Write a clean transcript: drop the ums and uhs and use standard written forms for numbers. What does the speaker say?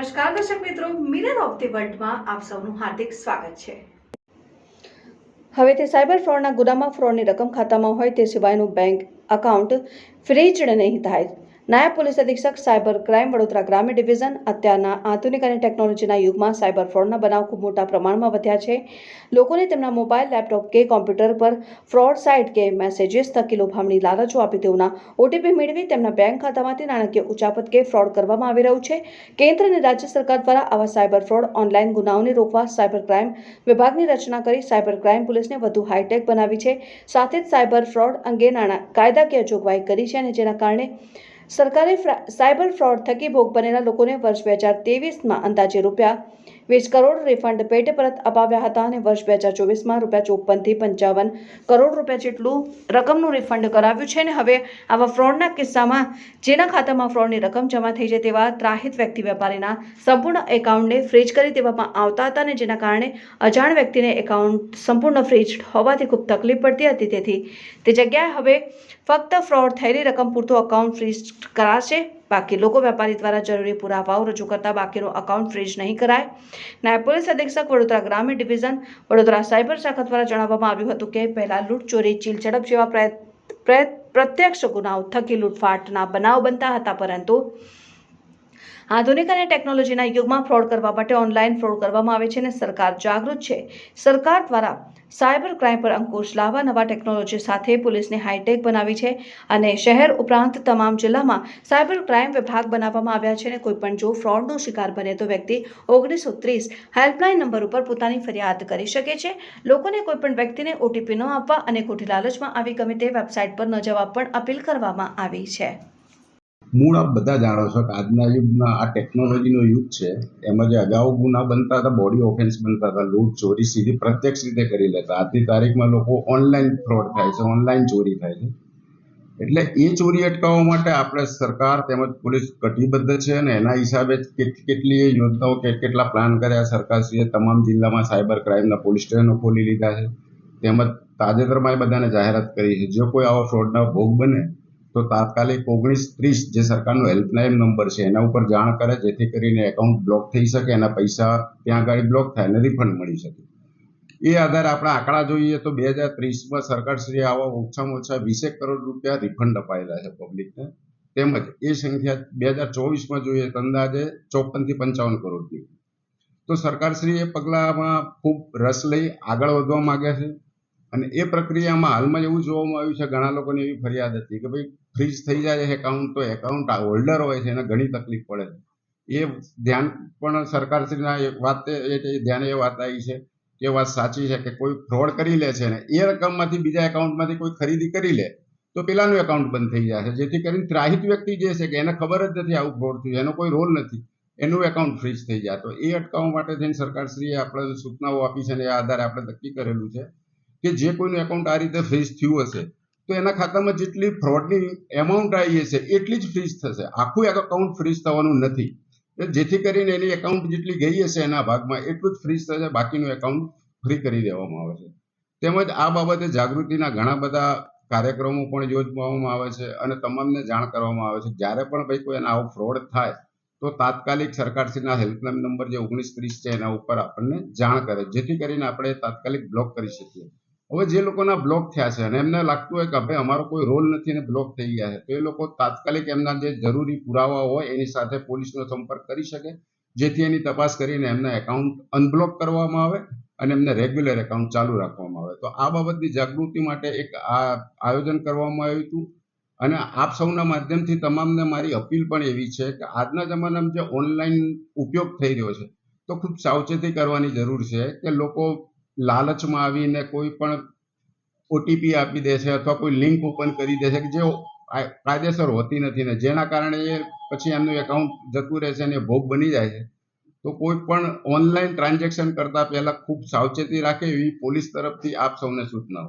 નમસ્કાર દર્શક મિત્રો, મિરર ઓફ ધી વર્લ્ડમાં આપ સૌનું હાર્દિક સ્વાગત છે। હવેથી સાયબર ફ્રોડના ગુનામાં ફ્રોડની રકમ ખાતામાં હોય તે સિવાયનું બેંક એકાઉન્ટ ફ્રીઝ નહીં થાય। નાયબ પોલીસ અધિક્ષક સાયબર ક્રાઇમ વડોદરા ગ્રામ્ય ડિવિઝન। અત્યારના આધુનિક અને ટેકનોલોજીના યુગમાં સાયબર ફ્રોડના બનાવ ખૂબ મોટા પ્રમાણમાં વધ્યા છે। લોકોને તેમના મોબાઈલ, લેપટોપ કે કોમ્પ્યુટર પર ફ્રોડ સાઇટ કે મેસેજીસ થકી લોભામણી લાલચો આપી તેઓના ઓટીપી મેળવી તેમના બેંક ખાતામાંથી નાણાકીય ઉચાપત કે ફ્રોડ કરવામાં આવી રહ્યું છે। કેન્દ્ર અને રાજ્ય સરકાર દ્વારા આવા સાયબર ફ્રોડ ઓનલાઈન ગુનાઓને રોકવા સાયબર ક્રાઇમ વિભાગની રચના કરી સાયબર ક્રાઇમ પોલીસને વધુ હાઈટેક બનાવી છે। સાથે જ સાયબર ફ્રોડ અંગે કાયદાકીય જોગવાઈ કરી છે અને જેના કારણે સરકારે સાયબર ફ્રોડ થકી ભોગ બનેલા લોકોને વર્ષ 2023માં અંદાજે ₹20 કરોડ રિફંડ પેટે પરત અપાવ્યા હતા અને વર્ષ 2024માં ₹54 થી ₹55 કરોડ જેટલું રકમનું રિફંડ કરાવ્યું છે। અને હવે આવા ફ્રોડના કિસ્સામાં જેના ખાતામાં ફ્રોડની રકમ જમા થઈ જાય તેવા ત્રાહિત વ્યક્તિ વેપારીના સંપૂર્ણ એકાઉન્ટને ફ્રીઝ કરી દેવામાં આવતા હતા અને જેના કારણે અજાણ વ્યક્તિને એકાઉન્ટ સંપૂર્ણ ફ્રીઝ હોવાથી ખૂબ તકલીફ પડતી હતી। તેથી તે જગ્યાએ હવે ફક્ત ફ્રોડ થયેલી રકમ પૂરતું અકાઉન્ટ ફ્રીઝ કરાશે। બાકી લોકો વેપારી દ્વારા જરૂરી પુરાવાઓ રજૂ કરતા બાકીનું અકાઉન્ટ ફ્રીઝ નહીં કરાય। નાયબ પોલીસ અધિક્ષક વડોદરા ગ્રામ્ય ડિવિઝન વડોદરા સાયબર શાખા દ્વારા જણાવવામાં આવ્યું હતું કે પહેલા લૂંટ, ચોરી, ચીલ ઝડપ જેવા પ્રત્યક્ષ ગુનાઓ થકી લૂંટફાટના બનાવ બનતા હતા, પરંતુ આધુનિક અને ટેકનોલોજીના યુગમાં ફ્રોડ કરવા માટે ઓનલાઈન ફ્રોડ કરવામાં આવે છે અને સરકાર જાગૃત છે। સરકાર દ્વારા સાયબર ક્રાઇમ પર અંકુશ લાવવા નવા ટેકનોલોજી સાથે પોલીસને હાઈટેક બનાવી છે અને શહેર ઉપરાંત તમામ જિલ્લામાં સાયબર ક્રાઇમ વિભાગ બનાવવામાં આવ્યા છે અને કોઈપણ જો ફ્રોડનો શિકાર બને તો વ્યક્તિ 1930 હેલ્પલાઇન નંબર ઉપર પોતાની ફરિયાદ કરી શકે છે। લોકોને કોઈપણ વ્યક્તિને ઓટીપી ન આપવા અને ખોટી લાલચમાં આવી ગમે તે વેબસાઇટ પર ન જવા પણ અપીલ કરવામાં આવી છે। મૂળ આપ બધા જાણો છો કે આજના યુગમાં આ ટેકનોલોજીનો યુગ છે। એમાં જે અગાઉ ગુના બનતા હતા, બોડી ઓફેન્સ બનતા હતા, લૂંટ, ચોરી સીધી પ્રત્યક્ષ રીતે કરી લેતા, આજની તારીખમાં લોકો ઓનલાઈન ફ્રોડ થાય છે, ઓનલાઈન ચોરી થાય છે। એટલે એ ચોરી અટકાવવા માટે આપણે સરકાર તેમજ પોલીસ કટિબદ્ધ છે અને એના હિસાબે કેટલી યોજનાઓ કેટલા પ્લાન કર્યા સરકારશ્રીએ તમામ જિલ્લામાં સાયબર ક્રાઇમના પોલીસ સ્ટેશનો ખોલી લીધા છે। તેમજ તાજેતરમાં એ બધાને જાહેરાત કરી છે જો કોઈ આવા ફ્રોડના ભોગ બને તો તાત્કાલિક 1930 જે સરકારનો હેલ્પલાઇન નંબર છે એના ઉપર જાણ કરે, જેથી કરીને એકાઉન્ટ બ્લોક થઈ શકે, એના પૈસા ત્યાં આગળ બ્લોક થાય અને રિફંડ મળી શકે। એ આધારે આપણે આંકડા જોઈએ તો 2030માં સરકારશ્રીએ આવા ઓછામાં ઓછા 20 કરોડ રૂપિયા રિફંડ અપાયેલા છે પબ્લિકને। તેમજ એ સંખ્યા 2024માં જોઈએ તો અંદાજે 54 થી 55 કરોડની। તો સરકારશ્રી એ પગલામાં ખૂબ રસ લઈ આગળ વધવા માંગે છે અને એ પ્રક્રિયામાં હાલમાં એવું જોવામાં આવ્યું છે, ઘણા લોકોની એવી ફરિયાદ હતી કે ભાઈ ફ્રીઝ થઈ જાય એકાઉન્ટ તો એકાઉન્ટ હોલ્ડર હોય છે એને ઘણી તકલીફ પડે છે। એ ધ્યાન પણ સરકારશ્રીના ધ્યાને એ વાત આવી છે કે વાત સાચી છે કે કોઈ ફ્રોડ કરી લે છે ને એ રકમમાંથી બીજા એકાઉન્ટમાંથી કોઈ ખરીદી કરી લે તો પેલાનું એકાઉન્ટ બંધ થઈ જાય છે, જેથી કરીને ત્રાહિત વ્યક્તિ જે છે કે એને ખબર જ નથી આવું ફ્રોડ થયું, એનો કોઈ રોલ નથી, એનું એકાઉન્ટ ફ્રીઝ થઈ જાય। તો એ અટકાવવા માટે થઈને સરકારશ્રીએ આપણે સૂચનાઓ આપી છે અને એ આધારે આપણે નક્કી કરેલું છે કે જે કોઈનું એકાઉન્ટ આ રીતે ફ્રીઝ થયું હશે તો એના ખાતામાં જેટલી ફ્રોડની એમાઉન્ટ આવી હશે એટલી જ ફ્રીઝ થશે, આખું એકાઉન્ટ ફ્રીઝ થવાનું નથી। જેથી કરીને એની એકાઉન્ટ જેટલી ગઈ હશે એના ભાગમાં એટલું જ ફ્રીઝ થશે, બાકીનું એકાઉન્ટ ફ્રી કરી દેવામાં આવે છે। તેમજ આ બાબતે જાગૃતિના ઘણા બધા કાર્યક્રમો પણ યોજવામાં આવે છે અને તમામને જાણ કરવામાં આવે છે જ્યારે પણ ભાઈ કોઈ આવો ફ્રોડ થાય તો તાત્કાલિક સરકારશ્રીના હેલ્પલાઇન નંબર જે 1930 છે એના ઉપર આપણને જાણ કરે, જેથી કરીને આપણે તાત્કાલિક બ્લોક કરી શકીએ। હવે જે લોકોના બ્લોક થયા છે અને એમને લાગતું હોય કે ભાઈ અમારો કોઈ રોલ નથી અને બ્લોક થઈ ગયા છે તો એ લોકો તાત્કાલિક એમના જે જરૂરી પુરાવા હોય એની સાથે પોલીસનો સંપર્ક કરી શકે, જેથી એની તપાસ કરીને એમના એકાઉન્ટ અનબ્લોક કરવામાં આવે અને એમને રેગ્યુલર એકાઉન્ટ ચાલુ રાખવામાં આવે। તો આ બાબતની જાગૃતિ માટે એક આ આયોજન કરવામાં આવ્યું હતું અને આપ સૌના માધ્યમથી તમામને મારી અપીલ પણ એવી છે કે આજના જમાનામાં જે ઓનલાઈન ઉપયોગ થઈ રહ્યો છે તો ખૂબ સાવચેતી કરવાની જરૂર છે કે લોકો લાલચમાં આવીને કોઈ પણ ઓટીપી આપી દે છે અથવા કોઈ લિંક ઓપન કરી દે છે કે જે કાયદેસર હોતી નથી ને જેના કારણે એ પછી એમનું એકાઉન્ટ જતું રહે છે અને ભોગ બની જાય છે। તો કોઈ પણ ઓનલાઈન ટ્રાન્ઝેક્શન કરતા પહેલા ખૂબ સાવચેતી રાખે એવી પોલીસ તરફથી આપ સૌને સૂચનાઓ।